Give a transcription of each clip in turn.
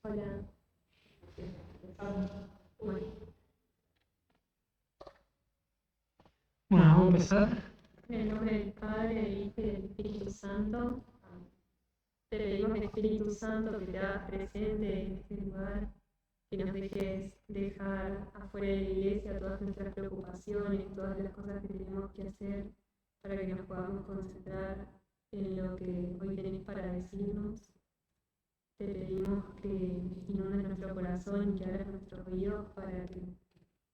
Hola. Bueno, Bueno, vamos a empezar. en el nombre del Padre, del Hijo y del Espíritu Santo, te pedimos, Espíritu Santo, que te hagas presente en este lugar, que nos dejes dejar afuera de la iglesia todas nuestras preocupaciones, todas las cosas que tenemos que hacer, para que nos podamos concentrar en lo que hoy tenés para decirnos. Te pedimos que inundes nuestro corazón y que abras nuestros oídos para que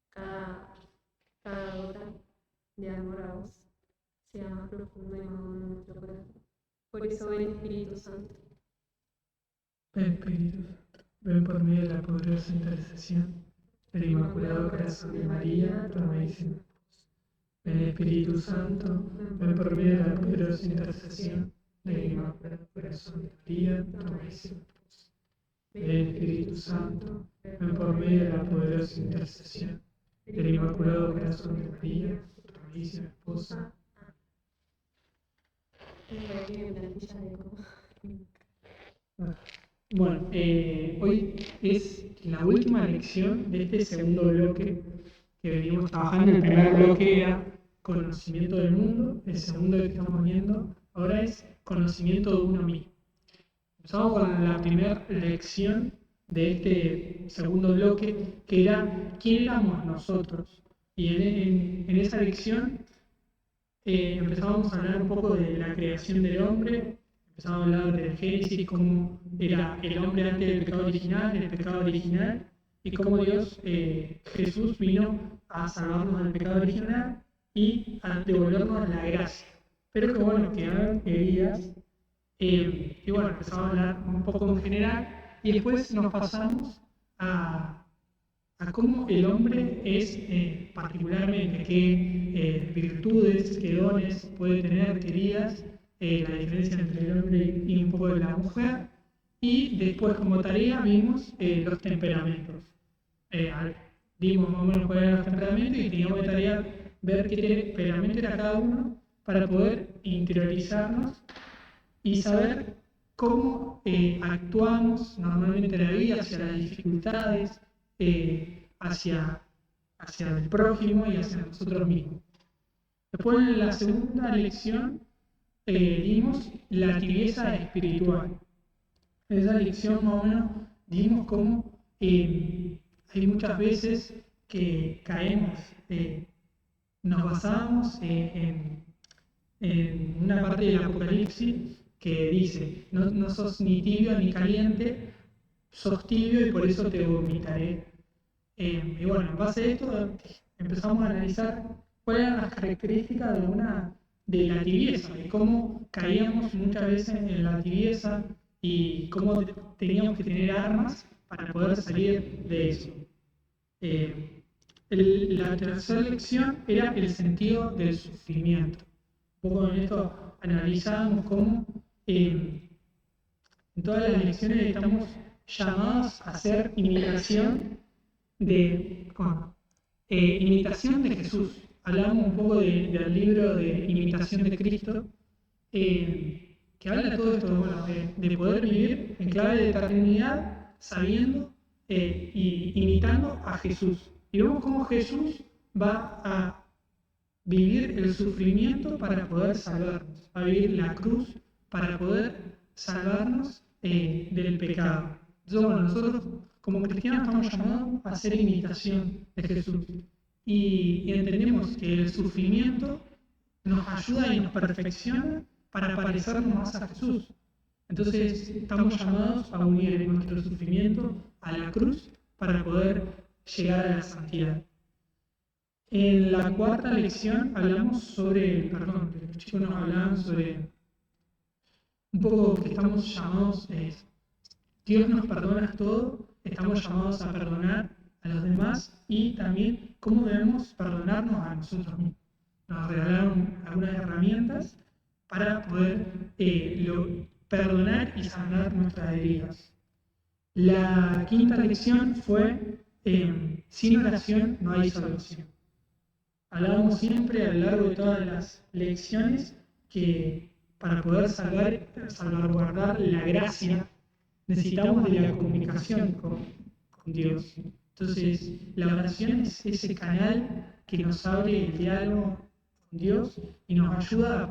cada hora de amor a vos sea más profundo y más hondo en nuestro corazón. Por eso ven, Espíritu Santo. Ven Espíritu Santo, ven por medio de la poderosa intercesión del Inmaculado Corazón de María, tu amadísima esposa. Ven Espíritu Santo, ven por medio de la poderosa intercesión del Inmaculado Corazón de María, tu amadísima esposa. Ven Espíritu Santo, ven por medio de la poderosa intercesión del Inmaculado Corazón de María, tu amadísima esposa. Bueno, hoy es la última lección de este segundo bloque que venimos trabajando. El primer bloque era conocimiento del mundo, el segundo que estamos viendo ahora es conocimiento de uno mismo. Empezamos con la primera lección de este segundo bloque, que era quién éramos nosotros. Y en esa lección empezamos a hablar un poco de la creación del hombre, empezamos a hablar del Génesis, cómo era el hombre antes del pecado original, el pecado original, y cómo Dios, Jesús, vino a salvarnos del pecado original y a devolvernos la gracia. Pero que bueno, quedaron heridas. Y bueno, empezamos a hablar un poco en general, y después nos pasamos a cómo el hombre es particularmente, qué virtudes, qué dones puede tener, queridas, la diferencia entre el hombre y un poco de la mujer, y después como tarea vimos los temperamentos. Vimos más o menos cuáles eran los temperamentos y teníamos de tarea ver qué temperamento era cada uno para poder interiorizarnos y saber cómo actuamos normalmente en la vida hacia las dificultades, hacia el prójimo y hacia nosotros mismos. Después en la segunda lección dimos la tibieza espiritual. En esa lección más o menos dimos cómo hay muchas veces que caemos, nos basamos en una parte del Apocalipsis que dice, no sos ni tibio ni caliente, sos tibio y por eso te vomitaré. Y bueno, en base a esto empezamos a analizar cuáles eran las características de la tibieza, de cómo caíamos muchas veces en la tibieza y cómo teníamos que tener armas para poder salir de eso. La tercera lección era el sentido del sufrimiento. Un poco en esto analizamos cómo en todas las lecciones estamos llamados a hacer imitación imitación de Jesús. Hablamos un poco del libro de Imitación de Cristo, que habla de todo esto, bueno, de poder vivir en clave de eternidad sabiendo y imitando a Jesús. Y vemos cómo Jesús va a vivir el sufrimiento para poder salvarnos, a vivir la cruz para poder salvarnos del pecado. Entonces, bueno, nosotros como cristianos estamos llamados a hacer imitación de Jesús y entendemos que el sufrimiento nos ayuda y nos perfecciona para parecernos más a Jesús. Entonces estamos llamados a unir nuestro sufrimiento a la cruz para poder llegar a la santidad. En la cuarta lección hablamos sobre, los chicos nos hablaban sobre un poco que estamos llamados, Dios nos perdona todo, estamos llamados a perdonar a los demás y también cómo debemos perdonarnos a nosotros mismos. Nos regalaron algunas herramientas para poder perdonar y sanar nuestras heridas. La quinta lección fue, sin oración no hay salvación. Hablábamos siempre a lo largo de todas las lecciones que para poder salvaguardar la gracia necesitamos de la comunicación con Dios. Entonces, la oración es ese canal que nos abre el diálogo con Dios y nos ayuda a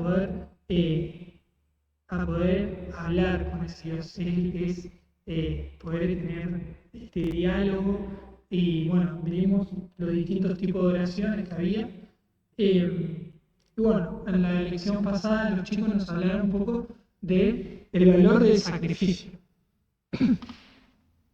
poder hablar con ese Dios. Es poder tener este diálogo. Y bueno, vimos los distintos tipos de oraciones que había. Y bueno, en la lección pasada los chicos nos hablaron un poco de el valor del sacrificio.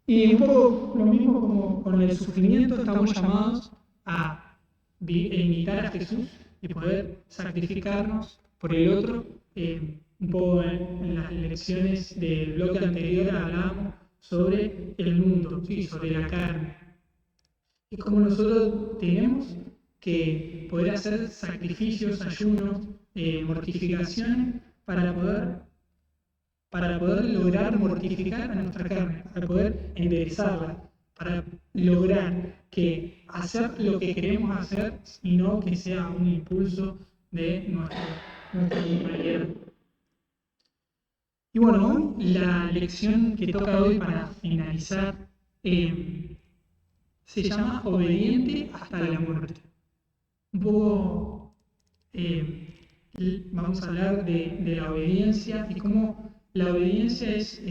Y un poco lo mismo como con el sufrimiento, estamos llamados a imitar a Jesús y poder sacrificarnos por el otro. Un poco en las lecciones del bloque anterior hablábamos sobre el mundo, ¿sí? Sobre la carne. Es como nosotros tenemos que poder hacer sacrificios, ayunos, mortificaciones para poder lograr mortificar a nuestra carne, para poder enderezarla, para lograr que hacer lo que queremos hacer y no que sea un impulso de nuestra humanidad. Y bueno, hoy la lección que toca hoy para finalizar se llama Obediente hasta la muerte. Un poco vamos a hablar de la obediencia y cómo la obediencia es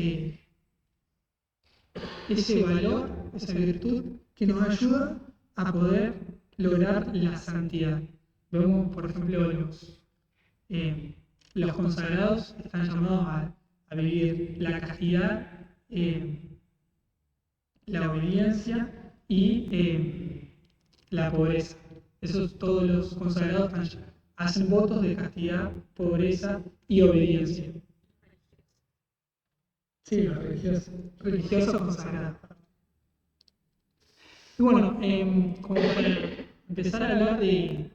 ese valor, esa virtud que nos ayuda a poder lograr la santidad. Vemos, por ejemplo, los consagrados están llamados a vivir la castidad, la obediencia y la pobreza. Todos los consagrados hacen votos de castidad, pobreza y obediencia. Sí, los religiosos consagrados. Y bueno, como para empezar a hablar de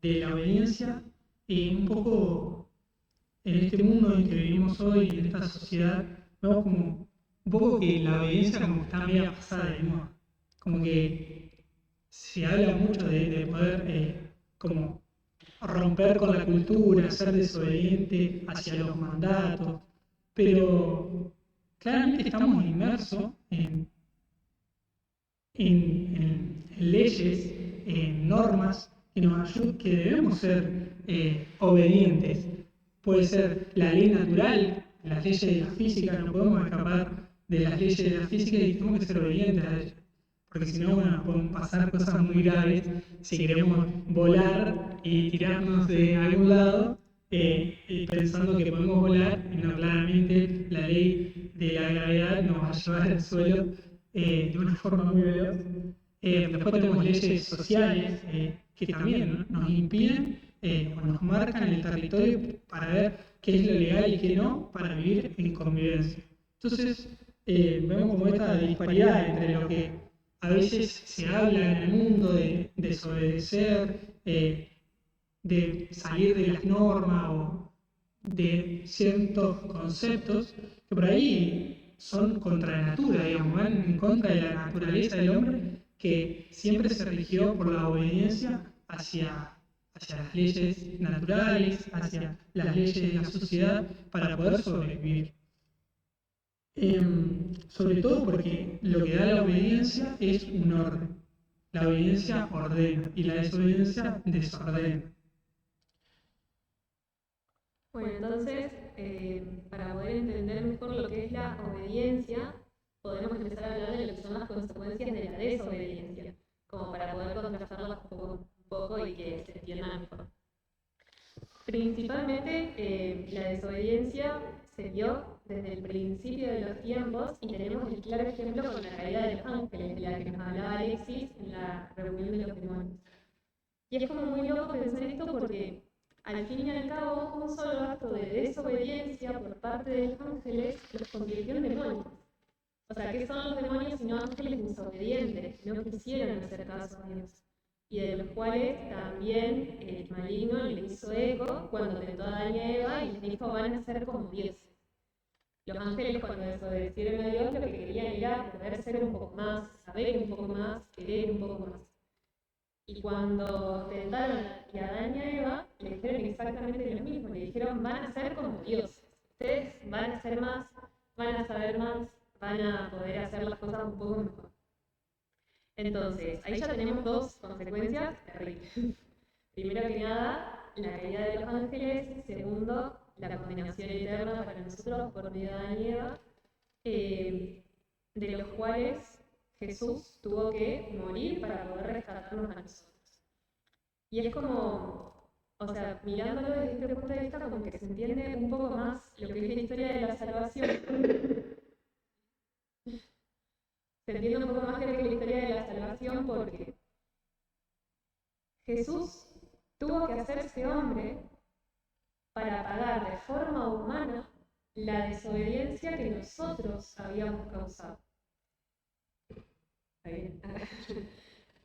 la obediencia, un poco en este mundo en que vivimos hoy, en esta sociedad, vemos como un poco que la obediencia como está media pasada de moda. Como que se habla mucho de poder como romper con la cultura, ser desobediente hacia los mandatos, pero claramente estamos inmersos en leyes, en normas que debemos ser obedientes. Puede ser la ley natural, las leyes de la física, no podemos escapar de las leyes de la física y tenemos que ser obedientes a ellas. Porque si no, bueno, pueden pasar cosas muy graves si queremos volar y tirarnos de algún lado pensando que podemos volar, y no, claramente la ley de la gravedad nos va a llevar al suelo de una forma muy veloz. Después tenemos leyes sociales que también nos impiden o nos marcan el territorio para ver qué es lo legal y qué no, para vivir en convivencia. Entonces, vemos como esta disparidad entre lo que a veces se habla en el mundo de desobedecer, de salir de las normas o de ciertos conceptos que por ahí son contra la natura, digamos, van en contra de la naturaleza del hombre, que siempre se rigió por la obediencia hacia las leyes naturales, hacia las leyes de la sociedad para poder sobrevivir. Sobre todo porque lo que da la obediencia es un orden. La obediencia ordena y la desobediencia desordena. Bueno, entonces, para poder entender mejor lo que es la obediencia, podemos empezar a hablar de lo que son las consecuencias de la desobediencia, como para poder contrastarlas un poco y que se entienda mejor. Principalmente, la desobediencia se dio desde el principio de los tiempos y tenemos el claro ejemplo con la caída de los ángeles, de la que nos hablaba Alexis en la reunión de los demonios. Y es como muy loco pensar esto porque al fin y al cabo, un solo acto de desobediencia por parte de los ángeles los convirtió en demonios. O sea, ¿qué son los demonios sino ángeles desobedientes, que no quisieron hacer caso a Dios? Y de los cuales también el maligno le hizo eco cuando tentó a Adán y a Eva y les dijo: van a ser como dioses. Los ángeles, cuando desobedecieron a Dios, lo que querían era poder ser un poco más, saber un poco más, querer un poco más. Y cuando tentaron a Adán y a Eva, le dijeron exactamente lo mismo. Le dijeron: van a ser como dioses. Ustedes van van a saber más, van a poder hacer las cosas un poco mejor. Entonces, ahí ya tenemos dos consecuencias terribles. Primero que nada, la caída de los ángeles. Segundo, la condenación eterna para nosotros por medio de Adán y Eva, de los cuales Jesús tuvo que morir para poder rescatarnos a nosotros. Y es como, o sea, mirándolo desde este punto de vista, como que se entiende un poco más lo que es la historia de la salvación. Se entiende un poco más lo que es la historia de la salvación porque Jesús tuvo que hacerse hombre para pagar de forma humana la desobediencia que nosotros habíamos causado.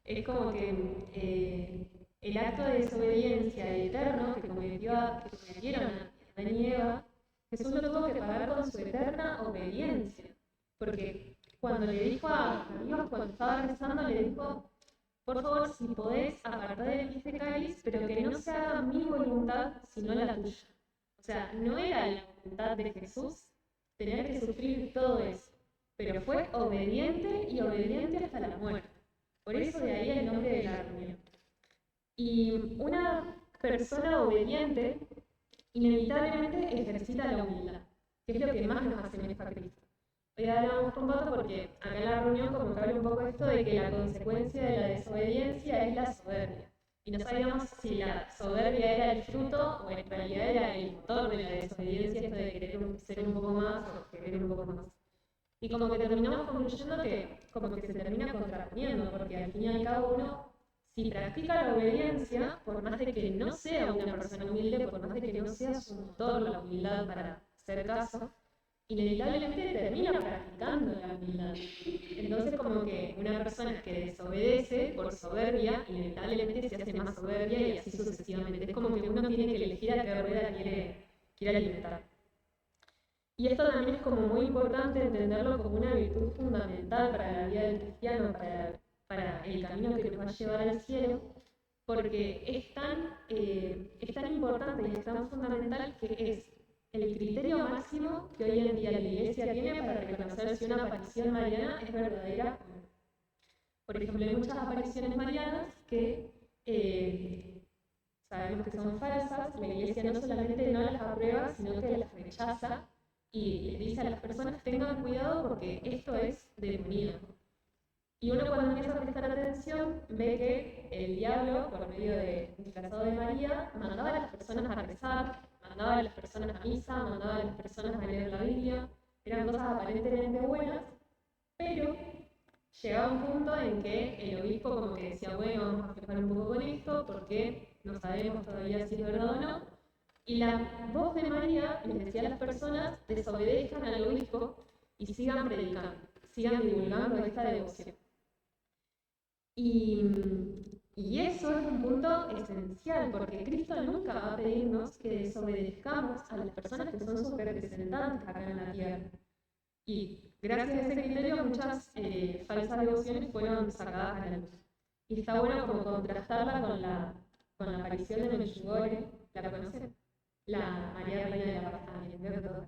Es como que el acto de desobediencia eterno que cometieron Adán y Eva, Jesús lo tuvo que pagar con su eterna obediencia. Porque cuando le dijo a Dios, cuando estaba rezando, le dijo: por favor, si podés, apartad de mí este cáliz, pero que no se haga mi voluntad, sino la tuya. O sea, no era la voluntad de Jesús tener que sufrir todo eso, pero fue obediente y obediente hasta la muerte. Por eso de ahí el nombre de la reunión. Y una persona obediente inevitablemente ejercita la humildad, que es lo que más nos asemeja a Cristo. Hoy hablamos con Pato porque acá en la reunión como que habla un poco esto de que la consecuencia de la desobediencia es la soberbia. Y no sabíamos si la soberbia era el fruto o en realidad era el motor de la desobediencia, esto de querer ser un poco más o querer un poco más. Y como que terminamos concluyendo que como que se termina contraponiendo, porque al fin y al cabo uno, si practica la obediencia, por más de que no sea una persona humilde, por más de que no sea su motor la humildad para hacer caso, inevitablemente termina practicando la humildad. Entonces como que una persona que desobedece por soberbia, inevitablemente se hace más soberbia y así sucesivamente. Es como que uno tiene que elegir a qué rueda quiere alimentar. Y esto también es como muy importante entenderlo como una virtud fundamental para la vida del cristiano, para el camino que nos va a llevar al cielo, porque es tan importante y es tan fundamental que es el criterio máximo que hoy en día la Iglesia tiene para reconocer si una aparición mariana es verdadera o no. Por ejemplo, hay muchas apariciones marianas que sabemos que son falsas, la Iglesia no solamente no las aprueba, sino que las rechaza y les dice a las personas: tengan cuidado porque esto es demoníaco. Y uno cuando empieza a prestar atención ve que el diablo, por medio de disfrazado de María, mandaba a las personas a rezar, mandaba a las personas a misa, mandaba a las personas a leer la Biblia. Eran cosas aparentemente buenas, pero llegaba un punto en que el obispo como que decía: bueno, vamos a aflojar un poco con esto porque no sabemos todavía si es verdad o no. Y la voz de María les decía a las personas: desobedezcan al obispo y sigan predicando, sigan divulgando esta devoción. Y eso es un punto esencial, porque Cristo nunca va a pedirnos que desobedezcamos a las personas que son sus representantes acá en la tierra. Y gracias a ese criterio muchas falsas devociones fueron sacadas a la luz. Y está bueno como contrastarla con la aparición de Medjugorje. ¿La conocen? La María Reina de la Paz también, veo que todos.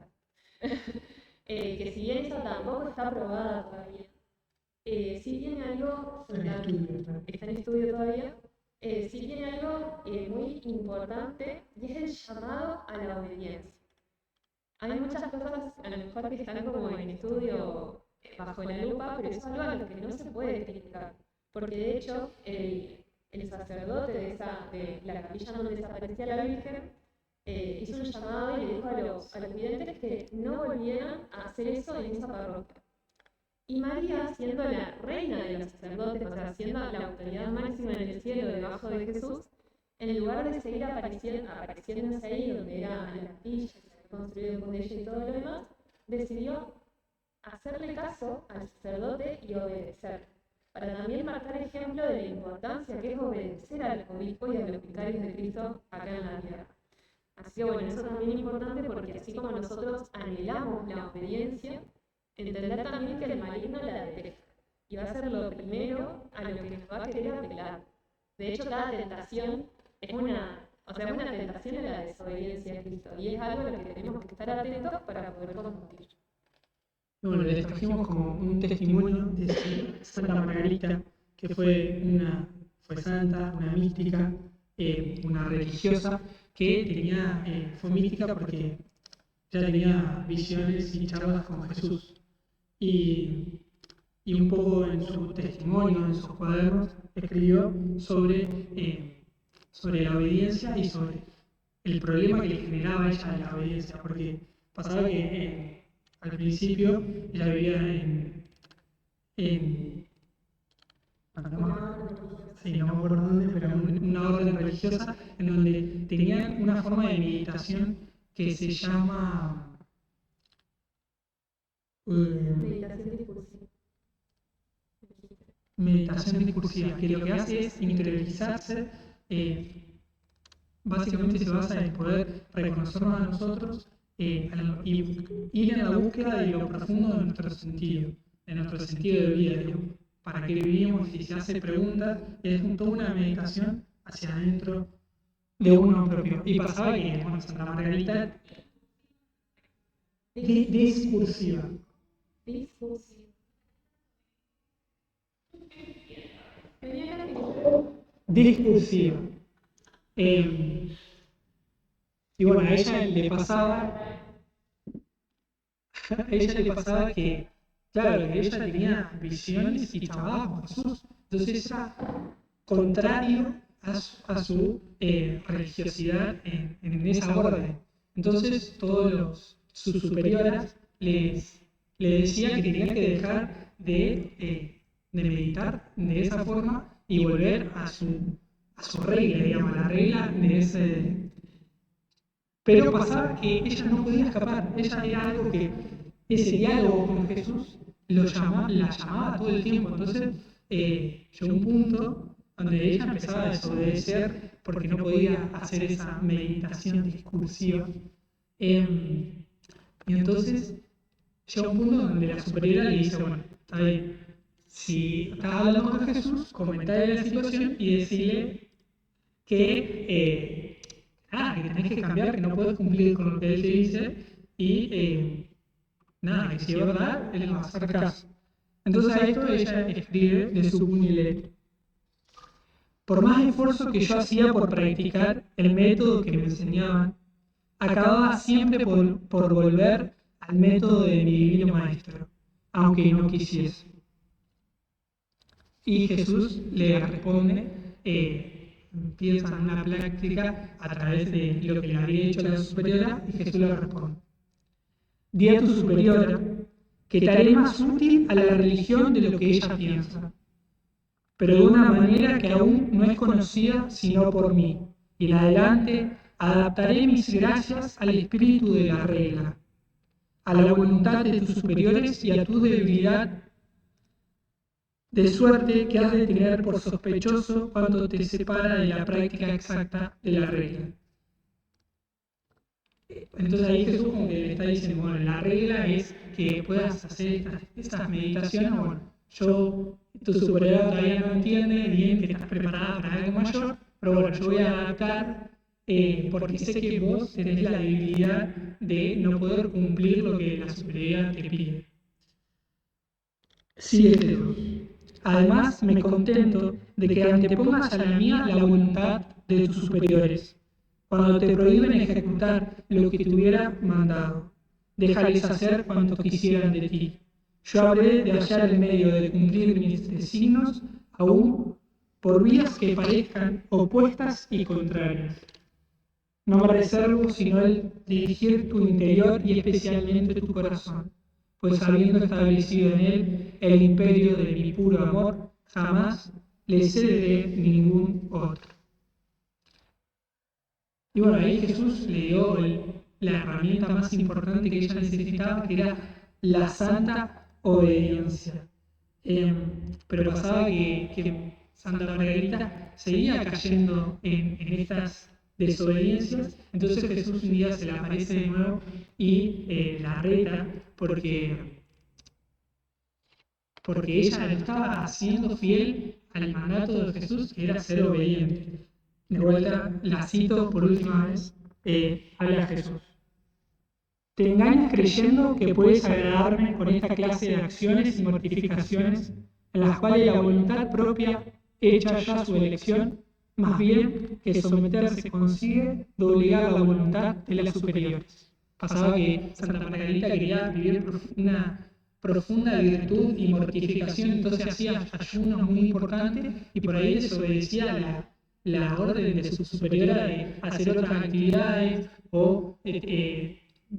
Que si bien esa tampoco está aprobada todavía, sí tiene algo está en estudio todavía, sí tiene algo muy importante y es el llamado a la obediencia. Hay muchas cosas a lo mejor que están como en estudio bajo la lupa, pero eso es algo a lo que no se puede criticar, porque de hecho el sacerdote de la capilla donde desaparecía la Virgen hizo un llamado y le dijo a los videntes que no volvieran a hacer eso en esa parroquia. Y María, siendo la reina de los sacerdotes, o sea, siendo la autoridad máxima en el cielo debajo de Jesús, en lugar de seguir apareciéndose ahí donde era la capilla, se había construido con ella y todo lo demás, decidió hacerle caso al sacerdote y obedecer, para también marcar ejemplo de la importancia que es obedecer al obispo y a los vicarios de Cristo acá en la tierra. Así que bueno, eso también es importante porque así como nosotros anhelamos la obediencia, entender también que el maligno la detesta y va a ser lo primero a lo que nos va a querer apelar. De hecho, cada tentación es una tentación a la desobediencia a Cristo y es algo a lo que tenemos que estar atentos para poder combatir. Y bueno, les trajimos como un testimonio de Santa Margarita, que fue santa, una mística, una religiosa, que fue mística porque ya tenía visiones y charlas con Jesús. Y, y un poco en su testimonio, en sus cuadernos, escribió sobre la obediencia y sobre el problema que le generaba a ella la obediencia, porque pasaba que al principio ella vivía en sí, no me acuerdo dónde, pero en una orden religiosa en donde tenían una forma de meditación que se llama meditación discursiva, que lo que hace es interiorizarse, básicamente se basa en poder reconocernos a nosotros y ir en la búsqueda de lo profundo de nuestro sentido de vida, digamos, para qué vivimos, y se hace preguntas, es toda una meditación hacia adentro de uno propio. Y pasaba que, bueno, Santa Margarita discursiva. Discursiva. Y bueno, a ella le pasaba que, claro, que ella tenía visiones y trabajaba con Jesús. Entonces era contrario a su religiosidad en esa orden. Entonces sus superioras le decían que tenían que dejar de meditar de esa forma y volver a su regla, digamos, a la regla de ese. Pero pasaba que ella no podía escapar, ella era algo que ese diálogo con Jesús la llamaba todo el tiempo. Entonces llegó un punto donde ella empezaba a desobedecer porque no podía hacer esa meditación discursiva. Y entonces llega un punto donde la superiora le dice, bueno, está bien, si estás hablando con Jesús, comentarle la situación y decirle que que tenés que cambiar, que no puedes cumplir con lo que él te dice y que si es verdad, él va a hacer caso. Entonces a esto ella escribe de su puño y letra. Por más esfuerzo que yo hacía por practicar el método que me enseñaban, acababa siempre por volver al método de mi divino maestro, aunque no quisiese. Y Jesús le responde, empieza una práctica a través de lo que le había dicho la superiora, y Jesús le responde: di a tu superiora que te haré más útil a la religión de lo que ella piensa, pero de una manera que aún no es conocida sino por mí, y en adelante adaptaré mis gracias al espíritu de la regla, a la voluntad de tus superiores y a tu debilidad, de suerte que has de tener por sospechoso cuando te separa de la práctica exacta de la regla. Entonces ahí Jesús como que le está diciendo, bueno, la regla es que puedas hacer estas meditaciones, bueno, tu superior todavía no entiende bien que estás preparada para algo mayor, pero bueno, yo voy a adaptar porque sé que vos tenés la debilidad de no poder cumplir lo que la superioridad te pide. Sigue Jesús. Además, me contento de que antepongas a la mía la voluntad de tus superiores. Cuando te prohíben ejecutar lo que te hubiera mandado, déjales hacer cuanto quisieran de ti. Yo habré de hallar el medio de cumplir mis designios, aún por vías que parezcan opuestas y contrarias. No me reservo sino el dirigir tu interior y especialmente tu corazón, pues habiendo establecido en él el imperio de mi puro amor, jamás le cederé ningún otro. Y bueno, ahí Jesús le dio la herramienta más importante que ella necesitaba, que era la santa obediencia. Pero pasaba que Santa Margarita seguía cayendo en estas desobediencias. Entonces Jesús un día se le aparece de nuevo y la reta porque ella no estaba siendo fiel al mandato de Jesús, que era ser obediente. De vuelta la cito por última vez, habla Jesús: te engañas creyendo que puedes agradarme con esta clase de acciones y mortificaciones en las cuales la voluntad propia hecha ya su elección, más bien que someterse consigue doblegar la voluntad de las superiores. Pasaba que Santa Margarita quería vivir una profunda virtud y mortificación, entonces hacía ayunos muy importantes y por ahí desobedecía la orden de su superiora de hacer otras actividades o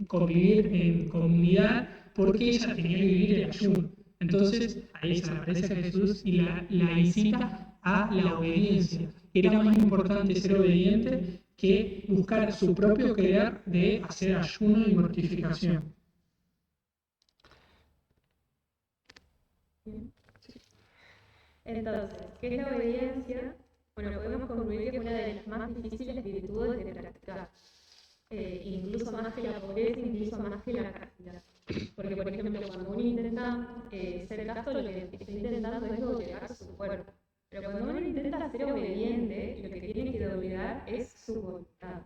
convivir en comunidad porque ella tenía que vivir el ayuno. Entonces ahí se le aparece a Jesús y la incita a la obediencia. Era más importante ser obediente que buscar su propio querer de hacer ayuno y mortificación. Entonces, ¿qué es la obediencia? Bueno, podemos concluir que es una de las más difíciles virtudes de practicar, incluso más que la pobreza, incluso más que la castidad. Porque, por ejemplo, cuando uno intenta ser casto, lo que está intentando es doblegar su cuerpo. Pero cuando uno intenta ser obediente, lo que tiene que doblegar es su voluntad.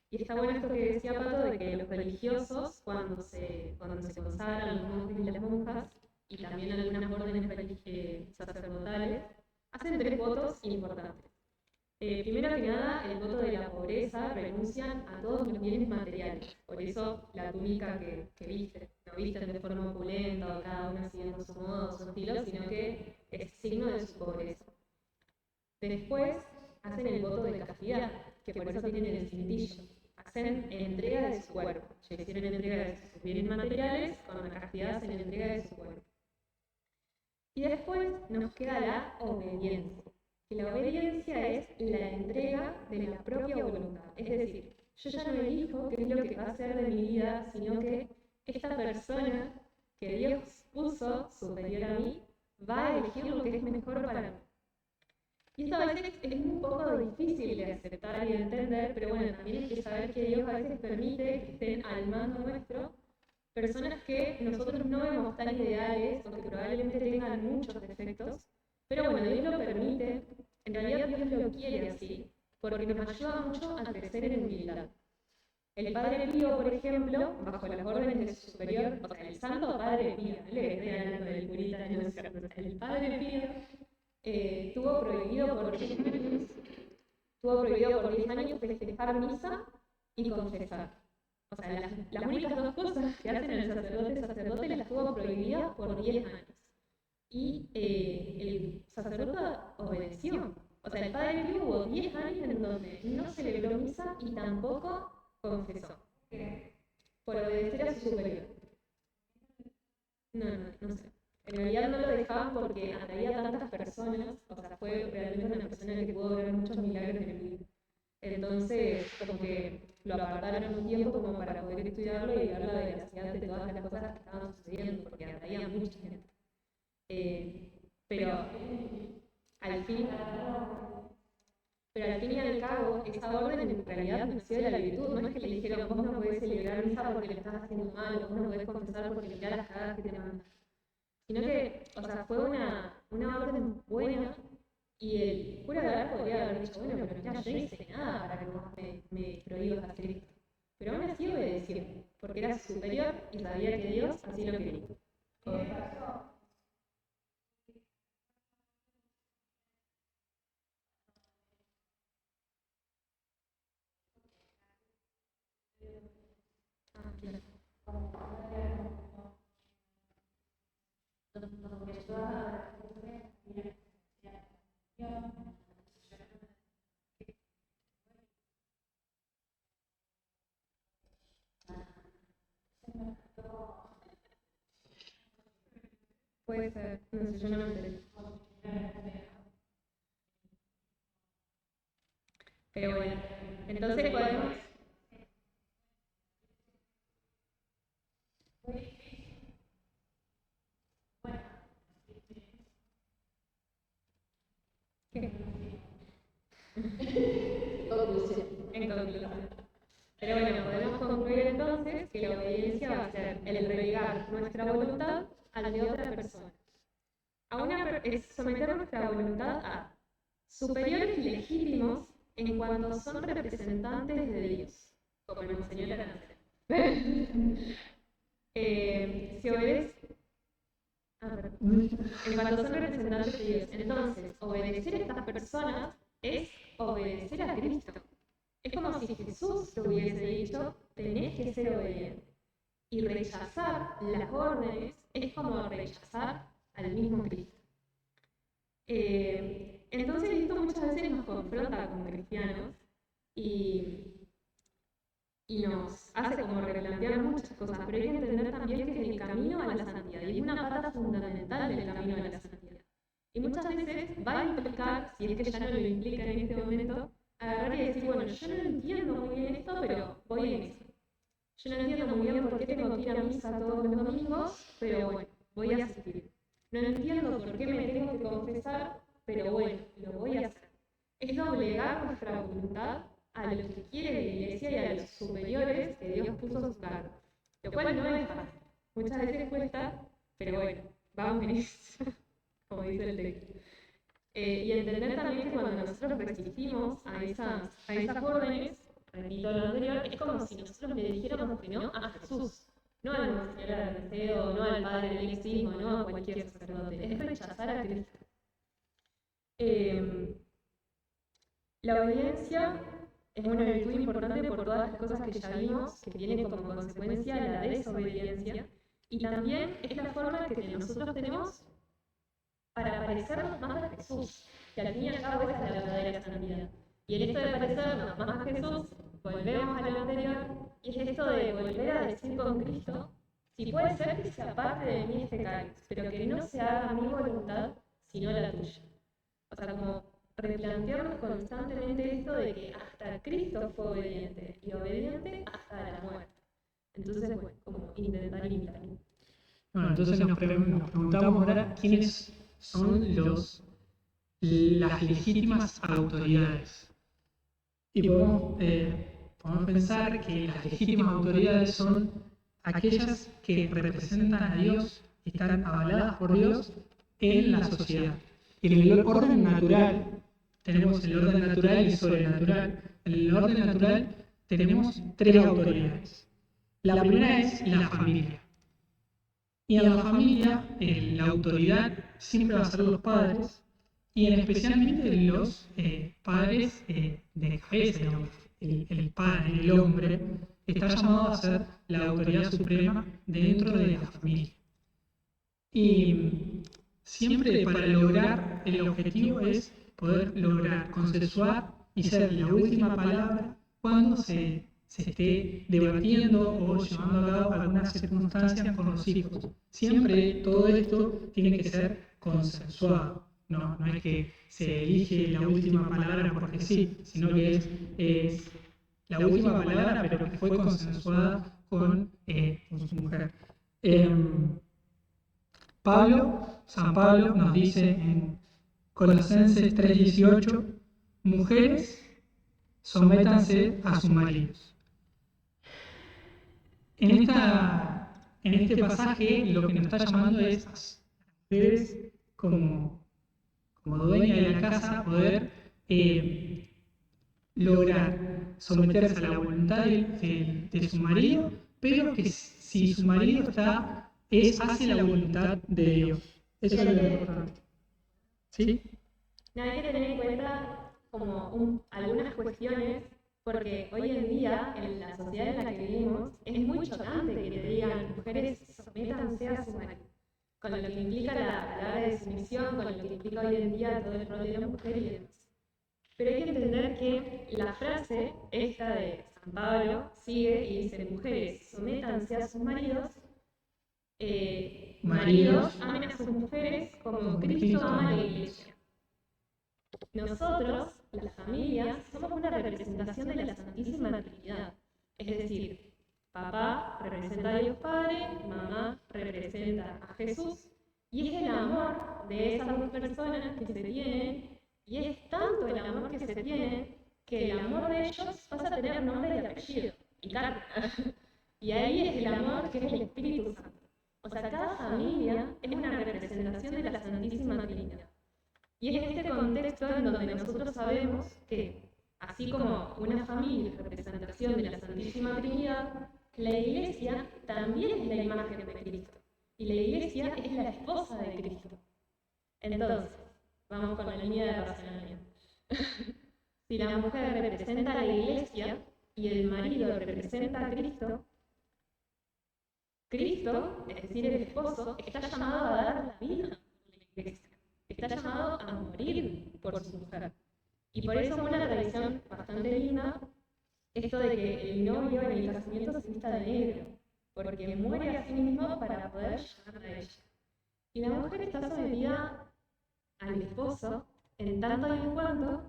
Y está bueno esto que decía Pato, de que los religiosos, cuando se consagran los monjes y las monjas, y también algunas órdenes sacerdotales, hacen 3 votos importantes. Primero que nada, el voto de la pobreza, renuncian a todos los bienes materiales. Por eso la túnica que visten, no visten de forma opulenta o cada uno siguiendo su modo, su estilo, sino que es signo de su pobreza. Después hacen el voto de castidad, que por eso tienen el cintillo. Hacen entrega de su cuerpo. Ya hicieron entrega de sus bienes materiales, con la castidad hacen entrega de su cuerpo. Y después nos queda la obediencia. Que la obediencia es la entrega de la propia voluntad. Es decir, yo ya no elijo qué es lo que va a ser de mi vida, sino que esta persona que Dios puso superior a mí va a elegir lo que es mejor para mí. Y esto a veces es un poco difícil de aceptar y de entender, pero bueno, también hay que saber que Dios a veces permite que estén al mando nuestro personas que nosotros no vemos tan ideales o que probablemente tengan muchos defectos, pero bueno, Dios lo permite, en realidad Dios lo quiere así, porque nos ayuda mucho a crecer en humildad. El Padre Pío, por ejemplo, bajo las órdenes de su superior, o sea, el Santo Padre Pío, no le estoy hablando del curita, no, el Padre Pío tuvo prohibido por 10 años festejar misa y confesar. O sea, las únicas 2 cosas que hacen el sacerdote las tuvo prohibidas por 10 años. Y el sacerdote obedeció. O sea, el Padre Pío hubo 10 años en donde no celebró misa y tampoco confesó. Por obedecer a su superior. No sé. En realidad no lo dejaban porque atraía a tantas personas, o sea, fue realmente una persona que pudo ver muchos milagros en el vida. Entonces, como que lo apartaron un tiempo como para poder estudiarlo y ver la veracidad de todas las cosas que estaban sucediendo, porque atraía a mucha gente. Pero al fin y al cabo, esa orden en realidad nació de la virtud. No es que le dijeron, vos no podés celebrar misa porque le estás haciendo mal, vos no podés confesar porque mirá las cagadas que te mandan. Sino que, o sea, fue una orden buena y el cura de Gar podría haber dicho, bueno, pero mira, yo no hice nada para que vos me prohíbas hacer esto. Pero aún así obedeció, porque era superior y sabía que Dios así lo quería. Puede ser, no sé, yo no me enteré. Pero bueno, entonces podemos... ¿Qué? Conclusión. En conclusión. Pero bueno, podemos concluir entonces que la obediencia va a ser el relegar nuestra voluntad al de otra persona. Es someter nuestra voluntad a superiores legítimos en cuanto son representantes de Dios, como nos enseñó la nación. Se obedece. En cuanto son representantes de Dios. Entonces, obedecer a estas personas es obedecer a Cristo. Es como si Jesús te hubiese dicho, tenés que ser obediente. Y rechazar las órdenes es como rechazar al mismo Cristo. Entonces esto muchas veces nos confronta como cristianos y nos hace como replantear muchas cosas, pero hay que entender también que es el camino a la santidad y es una pata fundamental del camino a la santidad. Y muchas veces va a implicar, si es que ya no lo implica en este momento, agarrar y decir, bueno, yo no entiendo muy bien esto, pero voy en eso. Yo no entiendo muy bien por qué tengo que ir a misa todos los domingos, pero bueno, voy a asistir. No entiendo por qué me tengo que confesar, pero bueno, lo voy a hacer. Es doblegar nuestra voluntad a lo que quiere la Iglesia y a los superiores que Dios puso a su cargo. Lo cual no es fácil. Muchas veces cuesta, pero bueno, vamos en eso, como dice el texto. Y entender también que cuando nosotros resistimos a esas órdenes, repito lo anterior, es como si nosotros le dijéramos que no a Jesús, no al Monseñor Armesteo, no al Padre del Exismo, no a cualquier sacerdote, es rechazar a Cristo. La obediencia es una virtud importante por todas las cosas que ya vimos, que tiene como consecuencia la desobediencia, y también es la forma que nosotros tenemos para parecernos más a Jesús, que al fin y al cabo esa es la verdadera santidad. Y en esto de parecernos más a Jesús, volvemos a lo anterior, y es esto de volver a decir con Cristo, si puede ser que se aparte de mí este cáliz, pero que no se haga mi voluntad, sino la tuya. O sea, como replantearnos constantemente esto de que hasta Cristo fue obediente, y obediente hasta la muerte. Entonces, bueno, como intentar imitar. Bueno, entonces nos preguntamos ahora quiénes son las legítimas autoridades. Y podemos pensar que las legítimas autoridades son aquellas que representan a Dios y están avaladas por Dios en la sociedad. Y en el orden natural, tenemos el orden natural y el sobrenatural. En el orden natural tenemos tres autoridades. La primera es la familia. Y en la familia, la autoridad siempre va a ser los padres, y especialmente los padres de cabeza, digamos. El padre, el hombre, está llamado a ser la autoridad suprema dentro de la familia. Y siempre para lograr el objetivo es poder lograr consensuar y ser la última palabra cuando se esté debatiendo o llevando a cabo algunas circunstancias con los hijos. Siempre todo esto tiene que ser consensuado. No es que se elige la última palabra porque sí, sino que es la última palabra, pero que fue consensuada con su mujer. San Pablo nos dice en Colosenses 3:18, mujeres, sométanse a sus maridos. En este pasaje lo que nos está llamando es a las mujeres como dueña de la casa poder lograr someterse a la voluntad de su marido, pero que si su marido hace la voluntad de Dios. Eso es lo importante. ¿Sí? No, hay que tener en cuenta como algunas cuestiones, porque hoy en día, en la sociedad en la que vivimos, es muy chocante que te digan mujeres sométanse a su marido, con lo que implica la palabra de sumisión, con lo que implica hoy en día todo el rol de la mujer y demás. Pero hay que entender que la frase esta de San Pablo sigue y dice, mujeres, sométanse a sus maridos, maridos, amen a sus mujeres como Cristo ama a la Iglesia. Nosotros, las familias, somos una representación de la Santísima Trinidad. Es decir, papá representa a Dios Padre, mamá representa a Jesús, y es el amor de esas dos personas que se tienen, y es tanto el amor que se tienen, que el amor de ellos pasa a tener nombre y apellido, y carta. Y ahí es el amor que es el Espíritu Santo. O sea, cada familia es una representación de la Santísima Trinidad. Y es en este contexto en donde nosotros sabemos que, así como una familia es representación de la Santísima Trinidad, la iglesia también es la imagen de Cristo. Y la iglesia es la esposa de Cristo. Entonces, vamos con la línea de razonamiento. Si la mujer representa a la iglesia y el marido representa a Cristo, Cristo, es decir, el esposo, está llamado a dar la vida por la iglesia. Está llamado a morir por su mujer. Y por eso una tradición bastante linda, esto de que el novio en el casamiento se vista de negro, porque muere a sí mismo para poder llamarla a ella. Y la mujer está sometida al esposo en tanto y en cuanto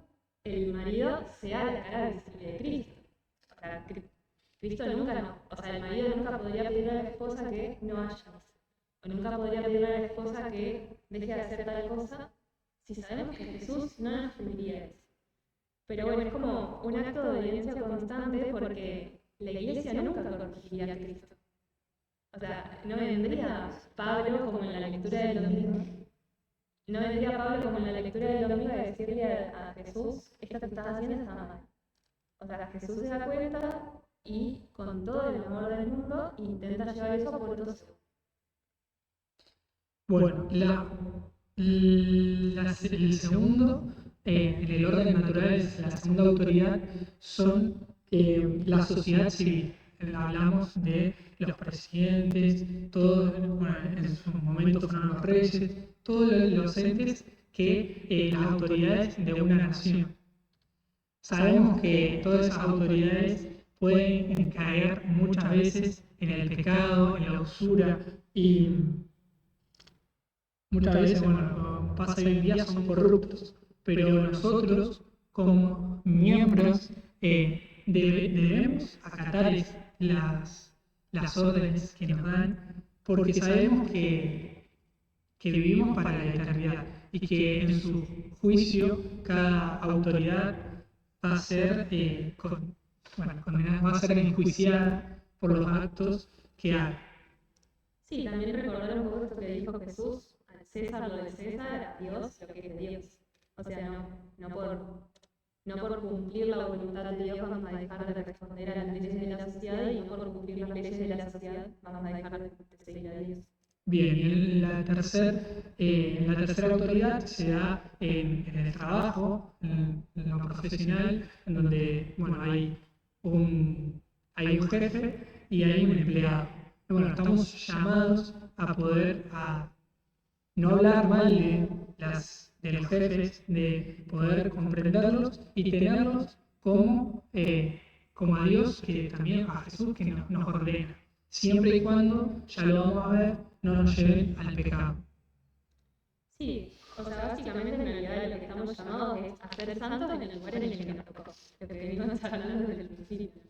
el marido sea la cara visible de Cristo. O sea, Cristo nunca no. O sea, el marido nunca podría pedirle a la esposa que no haya misa. O nunca podría pedirle a la esposa que deje de hacer tal cosa si sabemos que Jesús no nos pediría eso. Pero bueno, es como un acto de obediencia constante porque la iglesia nunca corregiría a Cristo. O sea, no vendría Pablo como en la lectura del domingo. No vendría Pablo como en la lectura del domingo a decirle a Jesús, esto que estás haciendo está mal. O sea, Jesús se da cuenta y con todo el amor del mundo intenta llevar eso por todo seguro. Bueno, el segundo, en el orden natural, la segunda autoridad son la sociedad civil. Hablamos de los presidentes, todos, bueno, en su momento fueron los reyes, todos los entes que las autoridades de una nación. Sabemos que todas esas autoridades pueden caer muchas veces en el pecado, en la usura y muchas veces, bueno, pasa hoy en día, son corruptos, pero nosotros, como miembros, debemos acatar las órdenes que nos dan, porque sabemos que vivimos para la eternidad y que en su juicio cada autoridad va a ser, condenada, va a ser enjuiciada por los actos que haga. Sí, también recordar un poco esto que dijo Jesús, al César lo de César, a Dios lo que es de Dios. O sea, no por cumplir la voluntad de Dios vamos a dejar de responder a las leyes de la sociedad y no por cumplir las leyes de la sociedad vamos a dejar de seguir a Dios. Bien, y la tercera autoridad se da en el trabajo, en lo profesional, en donde bueno, hay un jefe y hay un empleado. Bueno, estamos llamados a poder no hablar mal de los jefes, de poder comprenderlos y tenerlos como a Dios, que también a Jesús, que nos ordena. Siempre y cuando, ya lo vamos a ver, no nos lleven al pecado. Sí, o sea, básicamente en realidad lo que estamos llamados es a ser santos en el lugar en el que nos tocó. Lo que venimos hablando desde el principio.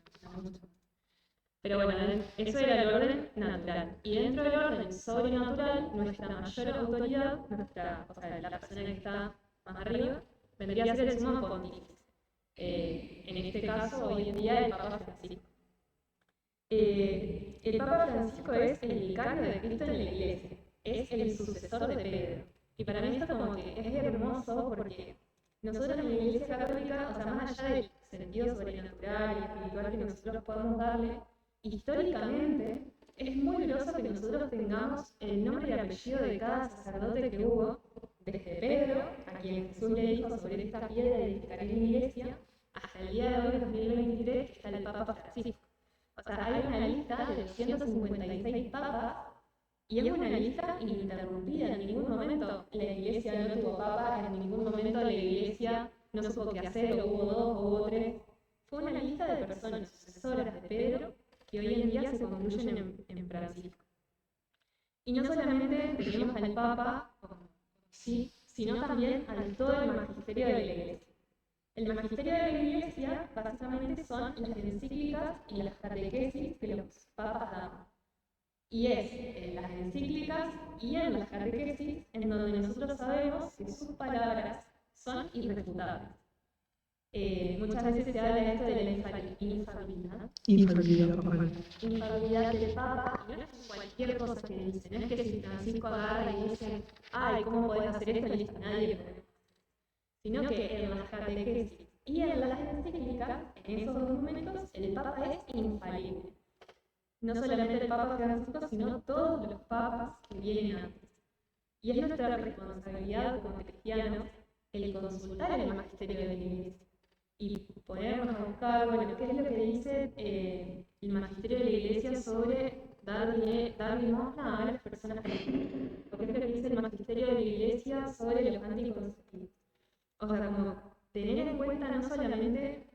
Pero bueno, eso era el orden natural. Y dentro del orden sobrenatural, nuestra mayor autoridad, o sea, la persona que está más arriba, vendría a ser el sumo pontífice. En este caso, hoy en día, el Papa Francisco. El Papa Francisco es el vicario de Cristo en la iglesia, es el sucesor de Pedro. Y para mí esto como que es hermoso porque nosotros en la iglesia católica, o sea, más allá del sentido sobrenatural y espiritual que nosotros podemos darle, históricamente es muy groso que nosotros tengamos el nombre y apellido de cada sacerdote que hubo, desde Pedro, a quien Jesús le dijo sobre esta piedra edificaré mi iglesia, hasta el día de hoy, 2023, que está el Papa Francisco. O sea, hay una lista de 256 papas y es una lista ininterrumpida. En ningún momento la iglesia no tuvo papa, en ningún momento la iglesia no supo qué hacer, o hubo dos, o hubo tres. Fue una lista de personas sucesoras de Pedro que hoy en día se concluyen en Francisco. Y no solamente tenemos al Papa, sí, sino también a todo el magisterio de la iglesia. El magisterio de la iglesia básicamente son las encíclicas y las catequesis que los papas dan. Y es en las encíclicas y en las catequesis en donde nosotros sabemos que sus palabras son irrefutables. Muchas veces se habla de esto de la infalibilidad. Infalibilidad del Papa, y no es cualquier cosa que dice, no es que si Francisco agarra y dice, ay, ¿cómo podés hacer esto? Listo, nadie puede. Sino que en las catequesis y en las encíclicas, en esos dos momentos, el Papa es infalible. no solamente el Papa Francisco, sino todos los papas que vienen antes. Y es nuestra responsabilidad como cristianos el consultar el magisterio de la Iglesia y ponernos a buscar, bueno, qué es lo que dice el magisterio de la Iglesia sobre dar limosna a las personas pobres, o qué es lo que dice el magisterio de la Iglesia sobre los anticonceptivos. O sea, como tener en cuenta no solamente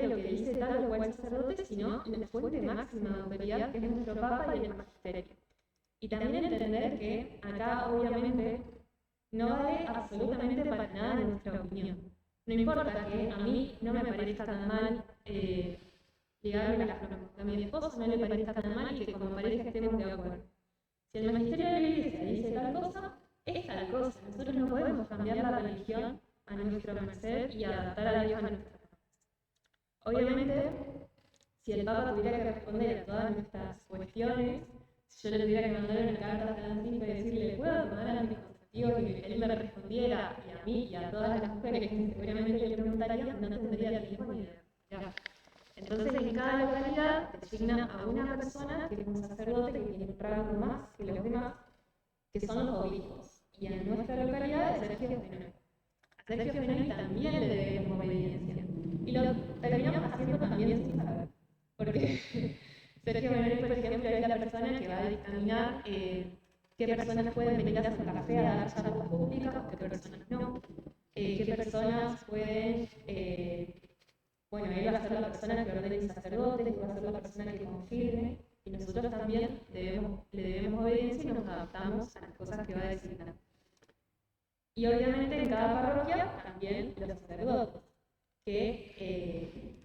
lo que dice tal o cual sacerdote, sino la fuente máxima de autoridad que es nuestro Papa y el magisterio. Y también entender que acá, obviamente, no vale absolutamente para nada nuestra opinión. No importa que a mí no me parezca tan mal ligarme las flores, a mi esposo no le parezca tan mal y que como pareja estemos de acuerdo. Si el magisterio de la Iglesia dice tal cosa, es tal cosa. Nosotros no podemos cambiar la religión a nuestra merced y adaptar a Dios a nuestra. Obviamente, si el Papa tuviera que responder a todas nuestras cuestiones, si yo le tuviera que mandar una carta a Francisco y decirle, ¿puedo tomar anticonceptivos? Y que él me respondiera, y a mí y a todas las mujeres que seguramente le preguntaría, no tendría tiempo ni de. Entonces, en cada localidad designa a una persona que es un sacerdote que tiene un rango más que los demás, que son los obispos. Y en nuestra localidad es Sergio Fenoni. A Sergio Fenoni también le debemos obediencia. Y lo terminamos haciendo también sin saber. Porque Sergio Fenoni, por ejemplo, es la persona que va a dictaminar qué personas pueden venir a Santa Fe a dar charlas públicas, qué personas no, qué personas pueden. Bueno, él va a ser la persona que ordene el sacerdote, él va a ser la persona que confirme, y nosotros también le debemos obediencia y nos adaptamos a las cosas que va a designar. Y obviamente en cada parroquia también los sacerdotes,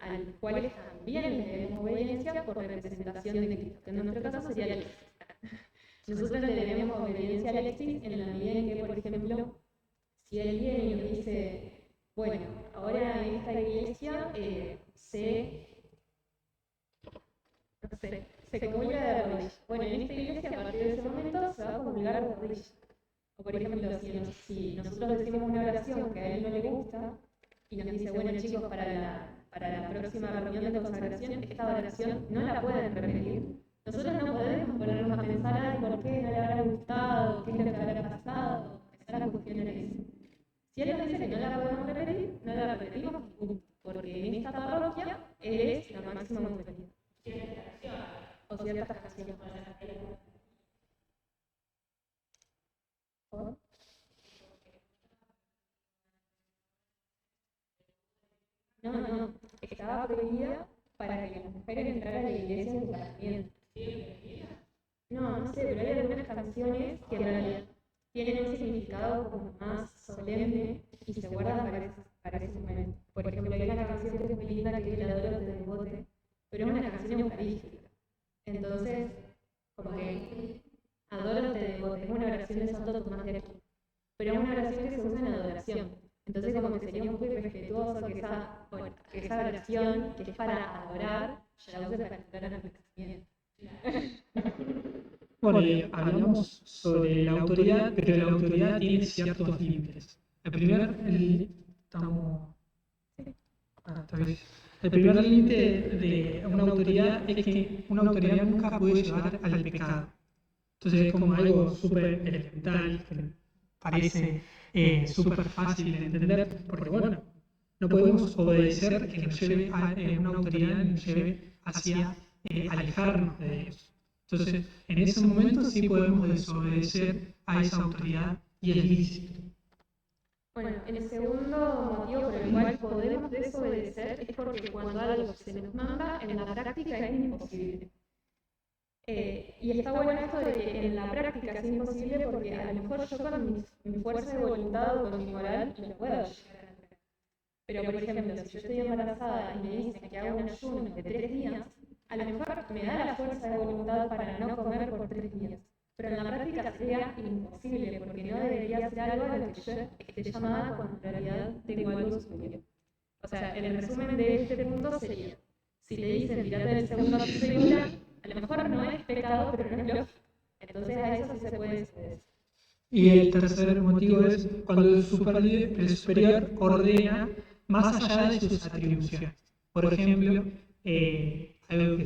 a los cuales también les debemos obediencia por representación de Cristo, que en nuestro caso sería Alexis. Nosotros le debemos obediencia a Alexis en la medida en que, por ejemplo, si él viene y nos dice, bueno, ahora en esta iglesia se comulga de rodillas. Bueno, en esta iglesia a partir de ese momento se va a comulgar de rodillas. O por ejemplo, si nosotros decimos una oración que a él no le gusta y nos dice, bueno chicos, para la próxima reunión de consagración, esta oración no la pueden repetir. Nosotros no podemos ponernos a pensar, ay, ¿por qué no le habrá gustado? ¿Qué es lo que habrá pasado? Empezar a cuestionar eso. Si él nos dice que no la podemos repetir, no la repetimos, porque en esta parroquia es la máxima autoridad. O ciertas canciones. No, estaba prohibida para que las mujeres entraran a la iglesia en casamiento. No sé, pero hay algunas canciones que en realidad tienen un significado como más solemne y se guardan para ese momento. Por ejemplo, hay una canción que es muy linda que es El Adoro te devote, pero es una canción eucarística. Entonces, como que Adoro te devote es una oración de Santo Tomás de Aquino, pero es una oración que se usa en adoración. Entonces, como que sería un poco irrespetuoso que esa oración, que es para adorar, yo la use para entrar a mi casamiento. Bueno, hablamos sobre la autoridad, pero la autoridad tiene ciertos límites. El primer límite de una autoridad es que una autoridad nunca puede llevar al pecado. Entonces es como algo súper elemental, que parece súper fácil de entender, porque bueno, no podemos obedecer que nos lleve a una autoridad que nos lleve hacia alejarnos de Dios. Entonces, en ese momento sí podemos desobedecer a esa autoridad y es lícito. Bueno, el segundo motivo por el cual podemos desobedecer es porque cuando algo se nos manda, en la práctica es imposible. Y está bueno esto de que en la práctica es imposible porque a lo mejor yo con mi fuerza de voluntad o con mi moral lo puedo llegar a hacer. Pero por ejemplo, si yo estoy embarazada y me dicen que hago un ayuno de 3 días, a lo mejor me da la fuerza de voluntad para no comer por 3 días. Pero en la práctica sería imposible porque no debería ser algo a lo que yo esté llamada cuando en realidad tengo algo superior. O sea, el resumen de este punto sería, si te dicen tirate del segundo piso y volar, a lo mejor no es pecado, pero no es lógico. Entonces a eso sí se puede desobedecer. Y el tercer motivo es cuando el superior ordena más allá de sus atribuciones. Por ejemplo, algo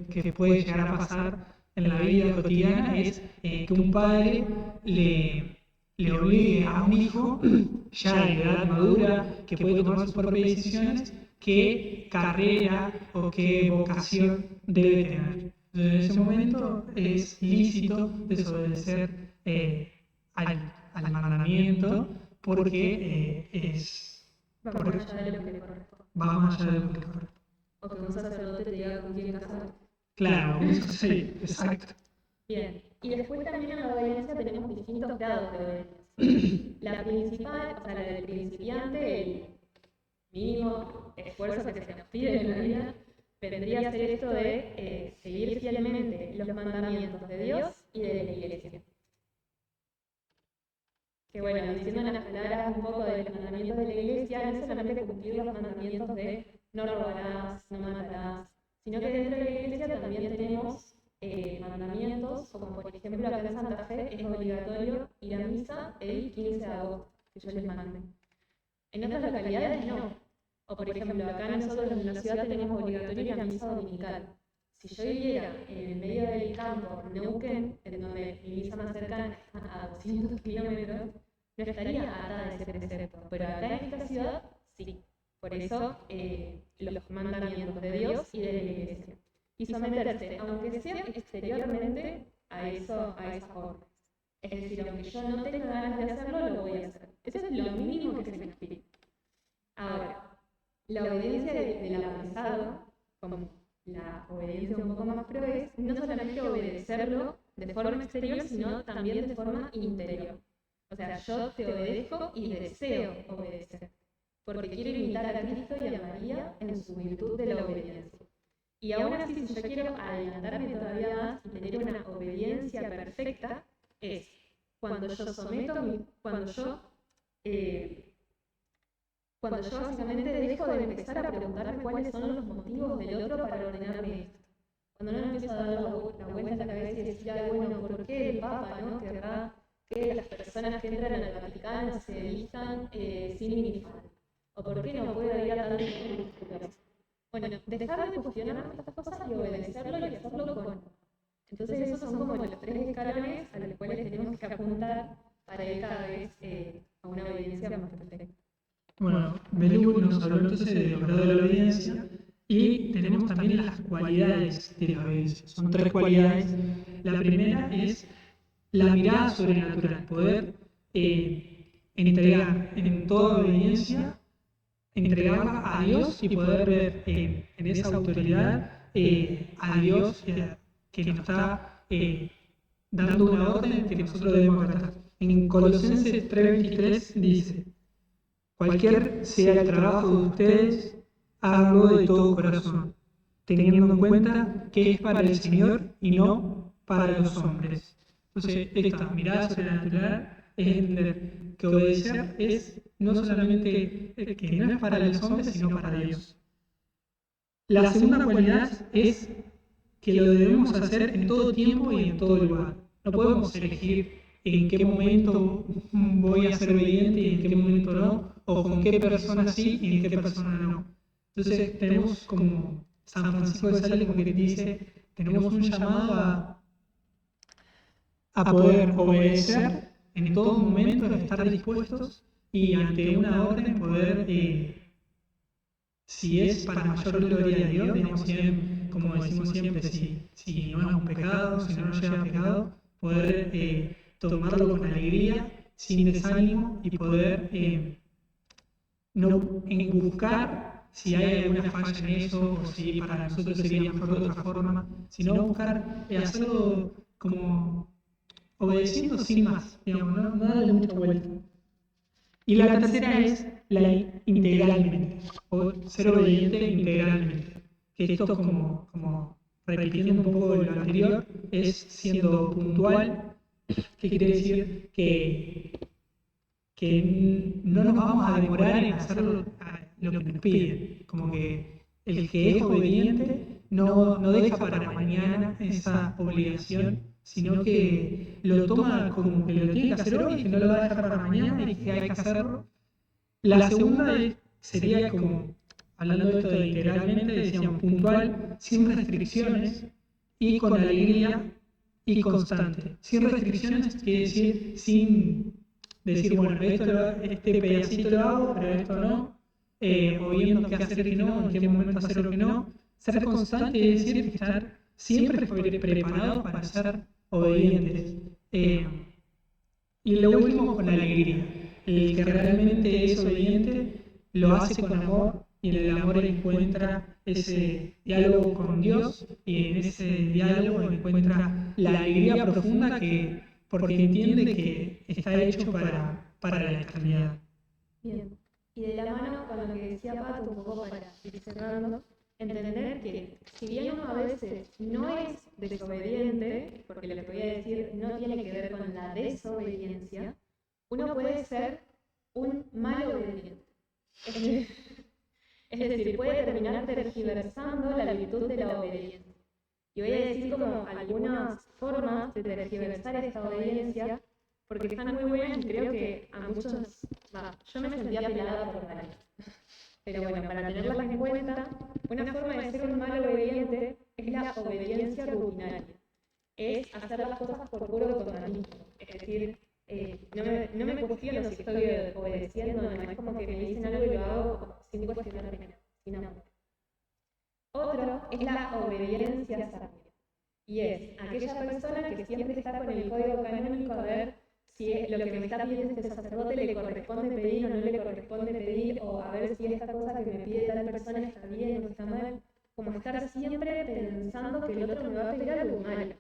que puede llegar a pasar en la vida cotidiana es que un padre le obligue a un hijo ya de edad madura, que puede tomar sus propias decisiones, qué carrera o qué vocación debe tener. Entonces, en ese momento es lícito desobedecer al mandamiento porque Va más allá de lo que le corresponde. va más allá de lo que le corresponde. O que un sacerdote te diga con quién casarte. Claro, eso sí, exacto. Bien, y después también en la obediencia tenemos distintos grados de obediencia. La principal, o sea, la del principiante, el mínimo esfuerzo que se nos pide en la vida, vendría a ser esto de seguir fielmente los mandamientos de Dios y de la Iglesia. Que bueno, diciendo en las palabras un poco de los mandamientos de la Iglesia, no es solamente cumplir los mandamientos de no robarás, no matarás, sino que dentro de la Iglesia también tenemos mandamientos, como por ejemplo acá en Santa Fe es obligatorio ir a misa el 15 de agosto, que yo les mande. En otras localidades no. O por ejemplo, acá nosotros en la ciudad tenemos obligatorio ir a misa dominical. Si yo viviera en el medio del campo, Neuquén, en donde mi misa más cercana está a 200 kilómetros, no estaría atada a ese precepto. Pero acá en esta ciudad, sí. Por eso, los mandamientos de Dios y de la Iglesia. Y someterse, aunque sea exteriormente, a esas órdenes. Es decir, aunque yo no tenga ganas de hacerlo, lo voy a hacer. Eso es lo mínimo que se me pide. Ahora, la obediencia del avanzado, como la obediencia un poco más pro, es no solamente obedecerlo de forma exterior, sino también de forma interior. O sea, yo te obedezco y deseo obedecer, porque quiero imitar a Cristo y a María en su virtud de la obediencia. Y aún así, si yo quiero adelantarme todavía más y tener una obediencia perfecta, es cuando yo someto, cuando yo básicamente dejo de empezar a preguntarme cuáles son los motivos del otro para ordenarme esto. Cuando no empiezo a dar la vuelta a la cabeza y decir, bueno, ¿por qué el Papa no querrá que las personas que entran al Vaticano se vistan sin minifalda? ¿O por qué no puedo ir a tal lugar? Bueno, dejar de cuestionar estas cosas y obedecerlo y hacerlo con. Entonces esos son como los 3 escalones a los cuales tenemos que apuntar para ir cada vez a una obediencia más perfecta. Bueno, Belú nos habló entonces de los grados de la obediencia y tenemos también las cualidades de la obediencia. Son 3 cualidades. La primera es la mirada sobrenatural, poder entregar en toda obediencia, entregarla a Dios y poder ver en esa autoridad a Dios que nos está dando una orden que nosotros debemos acatar. En Colosenses 3:23 dice: cualquier sea el trabajo de ustedes, háganlo de todo corazón, teniendo en cuenta que es para el Señor y no para los hombres. Entonces, esta mirada sobrenatural es entender que obedecer es no solamente que no es para los hombres, sino para Dios. La segunda cualidad es que lo debemos hacer en todo tiempo y en todo lugar. No podemos elegir en qué momento voy a ser obediente y en qué momento no, o con qué persona sí y en qué persona no. Entonces tenemos como San Francisco de Sales como que dice, tenemos un llamado a poder obedecer en todo momento, a estar dispuestos y ante una orden poder, si es para mayor gloria de Dios, digamos, como decimos siempre, si no es un pecado, si no nos lleva a pecado, poder tomarlo con alegría, sin desánimo y poder no buscar si hay alguna falla en eso o si para nosotros sería mejor de otra forma, sino buscar hacerlo como obedeciendo sin más, digamos, no darle mucha vuelta. Y la tercera es la integralmente, o ser obediente integralmente. Que esto, como repitiendo un poco lo anterior, es siendo puntual, que quiere decir que no nos vamos a demorar en hacer lo que nos piden. Como que el que es obediente no deja para mañana esa obligación, sino que lo toma como que lo tiene que hacer hoy y que no lo va a dejar para mañana y que hay que hacerlo. La segunda sería como hablando de esto de integralmente, decíamos puntual, sin restricciones y con alegría y constante. Sin restricciones quiere decir sin decir, bueno, este pedacito lo hago, pero esto no, o viendo qué hacer y no, en qué momento hacer o qué no. Ser constante es decir estar siempre preparados para ser obedientes. Y lo último, con alegría. El que realmente es obediente lo hace con amor y en el amor encuentra ese diálogo con Dios y en ese diálogo encuentra la alegría profunda porque entiende que está hecho para la eternidad. Bien, y de la mano con lo que decía Pato, un poco para ir cerrando, entender que si bien uno a veces no es desobediente, porque lo que voy a decir no tiene que ver con la desobediencia, uno puede ser un mal obediente. Es decir, puede terminar tergiversando la virtud de la obediencia. Y voy a decir como algunas formas de tergiversar esta obediencia, porque están muy buenas y creo que a muchos, yo me sentía pelada por varias. Pero bueno, para tenerlas en cuenta, una forma de ser un mal obediente es la obediencia rutinaria. Es hacer las cosas por puro conformismo. Es decir, no me cuestiono si estoy obedeciendo, no es como que me dicen algo y lo hago sin cuestionarme, sin amor. Otro es la obediencia sabia. Y es aquella persona que siempre está con el código canónico a ver si lo que me está pidiendo este sacerdote le corresponde pedir o no le corresponde pedir, o a ver si esta cosa que me pide tal persona está bien o está mal. Como estar siempre pensando que el otro me va a pedir algo malo.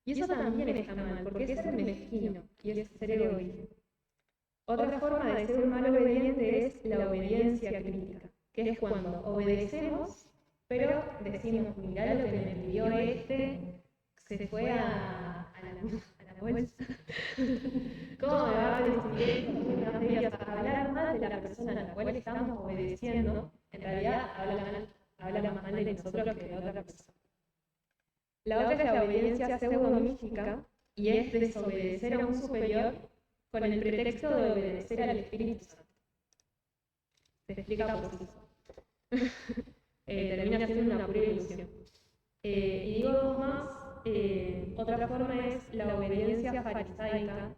Y eso también está mal, porque es ser mezquino y es ser egoísta. Otra forma de ser un mal obediente es la obediencia crítica, que es cuando obedecemos, pero decimos, mirá lo que me pidió se fue a la bolsa. ¿Cómo me va a decir esto? No deberías hablar mal de la persona a la cual estamos obedeciendo. En realidad, habla más mal de nosotros que de otra persona. La otra es la obediencia pseudo-mística, y es desobedecer a un superior con el pretexto de obedecer al Espíritu Santo. Se explica por sí solo. Termina siendo una pura ilusión. Y digo dos más, otra forma es la obediencia farisaica,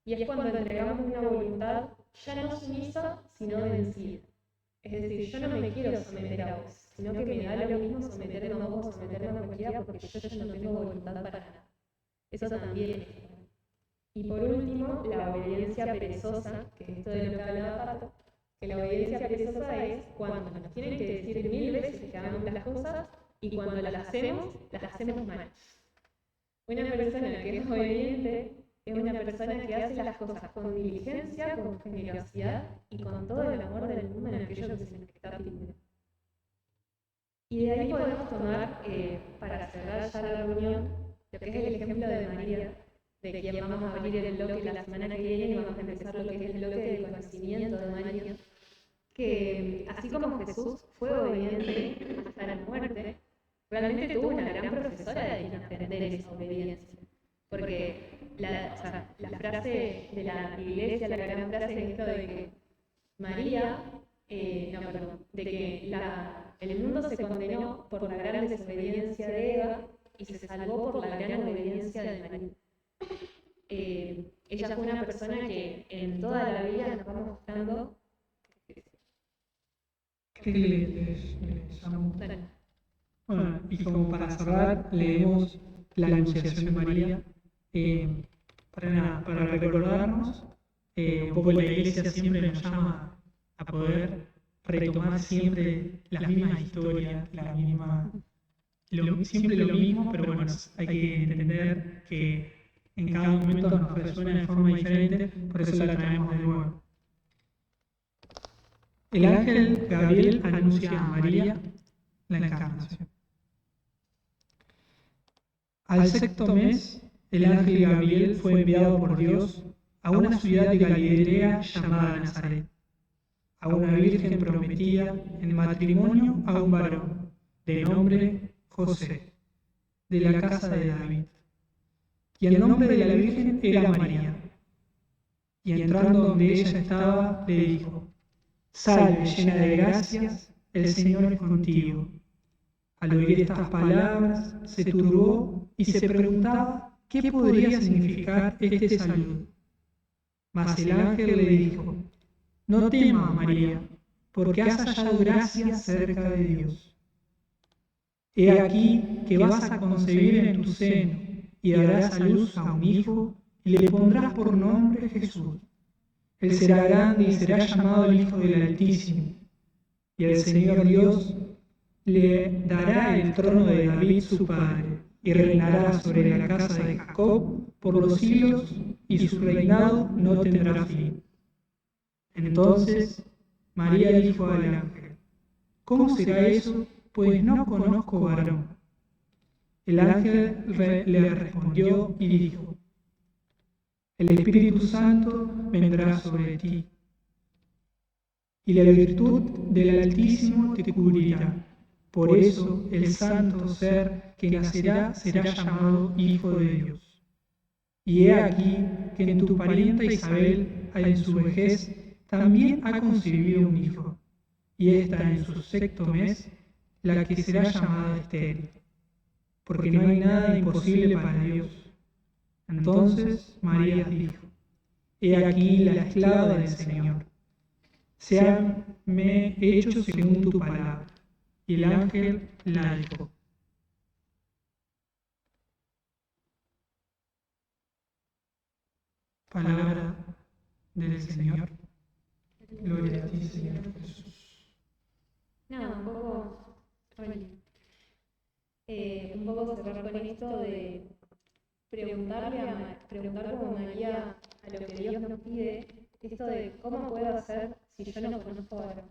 y es cuando entregamos una voluntad ya no sumisa, sino vencida. Es decir, yo no me quiero someter a vos, sino que me da lo mismo someterme a vos o someterme a cualquiera, porque yo ya no tengo voluntad para nada. Eso también es. Y por último, la obediencia perezosa, que es esto de lo que hablaba Pato, que la obediencia perezosa es cuando nos tienen que decir 1000 veces que hagamos las cosas y cuando las hacemos mal. Una persona que es obediente es una persona que hace las cosas con diligencia, con generosidad y con todo el amor del mundo en aquello que se nos está pidiendo. Y de ahí podemos tomar, para cerrar ya la reunión, lo que es el ejemplo de María, de quien vamos a abrir el bloque la semana que viene y vamos a empezar lo que es el bloque del conocimiento de María, que así como Jesús fue obediente hasta la muerte, realmente tuvo una gran profesora de quien aprender esa obediencia. Porque la frase de la iglesia, la gran frase es esto de que María, de que el mundo se condenó por la gran desobediencia de Eva y se salvó por la gran obediencia de María. Ella fue una persona que en toda la vida nos va mostrando. ¿Qué les llamo? Bueno, y como para cerrar, leemos la Anunciación de María para recordarnos. Un poco la Iglesia siempre nos llama a poder retomar siempre las mismas historias, siempre lo mismo, pero bueno, hay que entender que en cada momento nos resuena de forma diferente, por eso la traemos de nuevo. El ángel Gabriel anuncia a María la encarnación. Al sexto mes, el ángel Gabriel fue enviado por Dios a una ciudad de Galilea llamada Nazaret, a una virgen prometida en matrimonio a un varón de nombre José, de la casa de David. Y el nombre de la virgen era María. Y entrando donde ella estaba, le dijo: Salve, llena de gracias, el Señor es contigo. Al oír estas palabras, se turbó y se preguntaba qué podría significar este saludo. Mas el ángel le dijo: no temas, María, porque has hallado gracia cerca de Dios. He aquí que vas a concebir en tu seno y darás a luz a un hijo y le pondrás por nombre Jesús. Él será grande y será llamado el Hijo del Altísimo. Y el Señor Dios le dará el trono de David su padre, y reinará sobre la casa de Jacob por los siglos, y su reinado no tendrá fin. Entonces María dijo al ángel: ¿cómo será eso? Pues no conozco varón. El ángel le respondió y dijo: el Espíritu Santo vendrá sobre ti, y la virtud del Altísimo te cubrirá. Por eso el santo ser que nacerá será llamado Hijo de Dios. Y he aquí que en tu parienta Isabel, en su vejez, también ha concebido un hijo, y está en su sexto mes, la que será llamada estéril, porque no hay nada imposible para Dios. Entonces María dijo: he aquí la esclava del Señor, séame hecho según tu palabra. Y el ángel la dejó. Palabra del Señor. Gloria a ti, Señor Jesús. No, un poco cerrar con esto de preguntar como María a lo que Dios nos pide, esto de cómo puedo hacer si yo no conozco a Dios.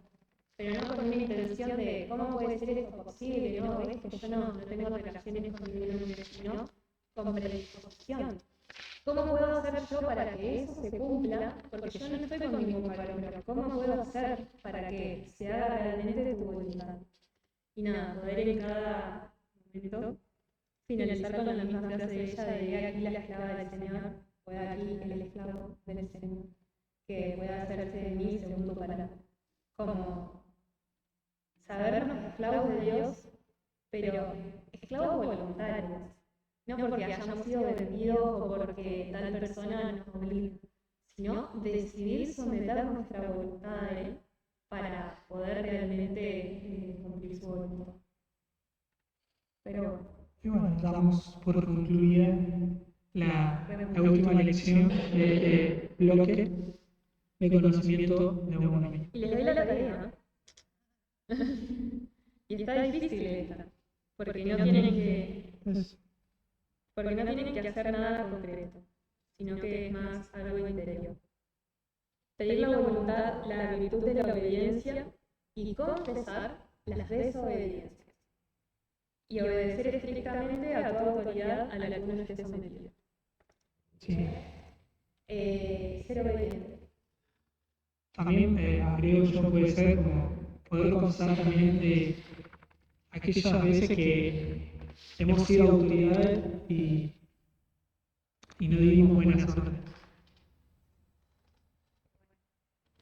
Pero no con una intención de cómo puede ser esto posible, no, es que yo no tengo relaciones con mi nombre, sino con predisposición. ¿Cómo puedo hacer yo para que eso se cumpla? Porque yo no estoy con ningún varón, pero ¿cómo puedo hacer para que se haga realmente tu voluntad? Y nada, poder en cada momento finalizar con la misma frase de ella de he aquí la esclava del Señor, o he aquí el esclavo del Señor, que pueda hacerse de mí según tu palabra. Como sabernos esclavos de Dios, pero esclavos voluntarios. No porque hayamos sido vendidos o porque tal persona nos obliga, sino decidir someter nuestra voluntad a Él para poder realmente cumplir su voluntad. Pero Y bueno, damos por concluida la última lección de este bloque de conocimiento de uno mismo. y les doy la tarea. Y está difícil esta, porque no tienen que hacer nada concreto, sino que es más algo interior. Pedir la voluntad, la virtud de la obediencia y confesar las desobediencias. Y obedecer estrictamente a toda autoridad a la que uno esté sometido. Sí. Ser obediente. También agrego yo, puede ser como poder confesar también de aquellas veces que hemos sido autoridades y no dimos buenas órdenes.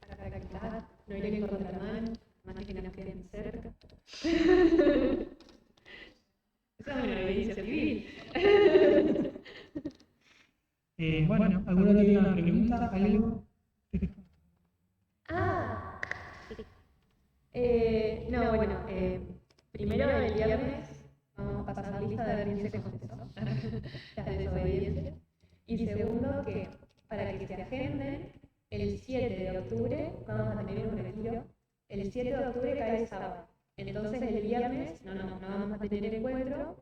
Para practicar, no ir en contramano, más que nos queden cerca. Esa es una obediencia civil. Bueno, ¿alguno tiene una pregunta? ¿Algo? No, bueno, primero el viernes vamos a pasar lista de ver quién se confesó, las desobediencias. Y segundo, que para que se agenden, el 7 de octubre vamos a tener un retiro. El 7 de octubre cae sábado. Entonces el viernes no vamos a tener encuentro, no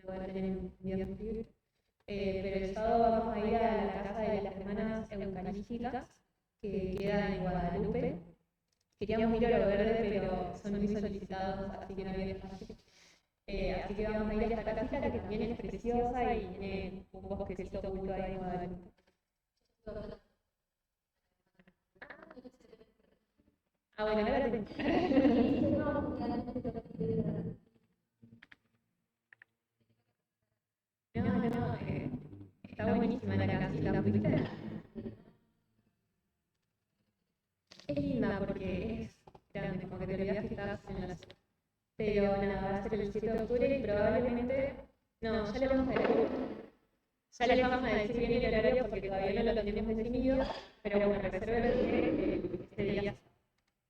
vamos a tener un viernes libre. Pero el sábado vamos a ir a la casa de las hermanas eucarísticas, que queda en Guadalupe. Queríamos ir a Oro Verde, pero son muy solicitados, así que no había espacio. Así que vamos a ir a esta casita que también es preciosa y tiene un bosquecito oculto ahí en Guadalupe. Bueno, ahora te... No, está buenísima la casita, ¿fuiste? Es linda porque es grande, como que te olvidas que estás en la ciudad. pero nada, va a ser el 7 de octubre y probablemente, no, ya le vamos a decir bien el horario porque todavía no lo tenemos definido,